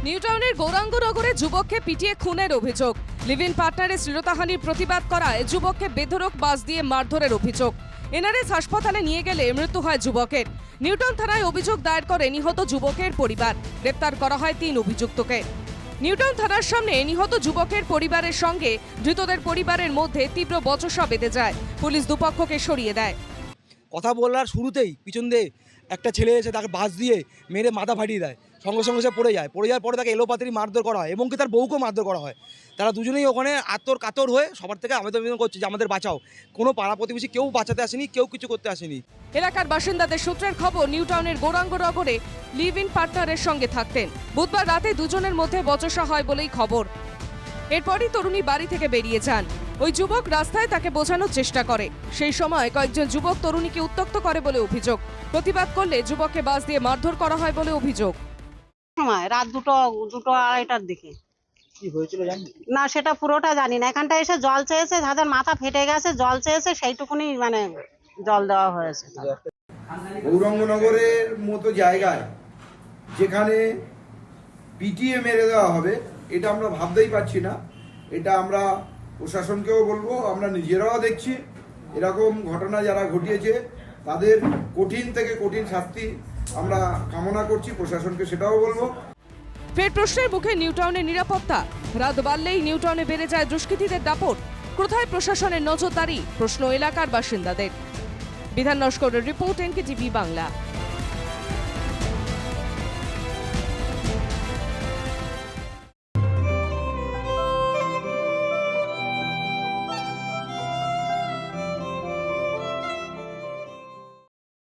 নিউটাউনের গৌরাঙ্গনগরে যুবককে পিটিয়ে খুনের অভিযোগ। লিভ ইন পার্টনারের শ্লীলতাহানির প্রতিবাদ করায় যুবককে বেধড়ক বাস দিয়ে মারধরের অভিযোগ। এনআরএস হাসপাতালে নিয়ে গেলে মৃত্যু হয় যুবকের। নিউটাউন থানায় অভিযোগ দায়ের করে নিহত যুবকের পরিবার। গ্রেপ্তার করা হয় 3 অভিযুক্তকে। নিউটাউন থানার সামনে নিহত যুবকের পরিবারের সঙ্গে ধৃতদের পরিবারের মধ্যে তীব্র বচসা বেঁধে যায়। পুলিশ দুপক্ষকে সরিয়ে দেয়। কথা বলার শুরুতেই পিছন দিয়ে একটা ছেলে এসে তাকে বাস দিয়ে মেরে মাথা ফাটিয়ে দেয়। সঙ্গে সঙ্গে সে পড়ে যাওয়ার পরে তাকে এলোপাতাড়ি মারধর করা হয় এবং কি তার বউকেও মারধর করা হয়। তারা দুজনেই ওখানে কাতর হয়ে সবার থেকে আবেদন করছে যে আমাদের বাঁচাও। কোনো পাড়া প্রতিবেশী কেউ বাঁচাতে আসেনি, কেউ কিছু করতে আসেনি। এলাকার বাসিন্দাদের সূত্রের খবর, নিউটাউনের গৌরাঙ্গনগরে লিভ ইন পার্টনারের সঙ্গে থাকতেন। বুধবার রাতে দুজনের মধ্যে বচসা হয় বলেই খবর। এরপরই তরুণী বাড়ি থেকে বেরিয়ে যান। ওই যুবক রাস্তায় তাকে বোঝানোর চেষ্টা করে। সেই সময় কয়েকজন যুবক তরুণীকে উত্ত্যক্ত করে বলে অভিযোগ। প্রতিবাদ করলে যুবককে বাস দিয়ে মারধর করা হয় বলে অভিযোগ। রাত দুটো আড়াইটার দিকে। কি হয়েছিল জানেন না, সেটা পুরোটা জানি না। এখানটা এসে জল চেয়েছে, যাদের মাথা ফেটে গেছে, জল চেয়েছে, সেইটুকুনি জল দেওয়া হয়েছে। গৌরাঙ্গনগরের মতো জায়গায় যেখানে পিটিএ মেরে দেওয়া হবে, এটা আমরা ভাবতেই পারছি না। এটা আমরা প্রশাসনকেও বলবো, আমরা নিজেরাও দেখছি। এরকম ঘটনা যারা ঘটিয়েছে তাদের কঠিন থেকে কঠিন শাস্তি আমরা কামনা করছি, প্রশাসনকে সেটাও বলবো। ফের প্রশ্নের মুখে নিউটাউনের নিরাপত্তা। রাত বাড়লেই নিউটাউনে বেড়ে যায় দুষ্কৃতীদের দাপট। কোথায় প্রশাসনের নজরদারি? প্রশ্ন এলাকার বাসিন্দাদের। বিধান নস্করের রিপোর্ট, এনকেটিভি বাংলা।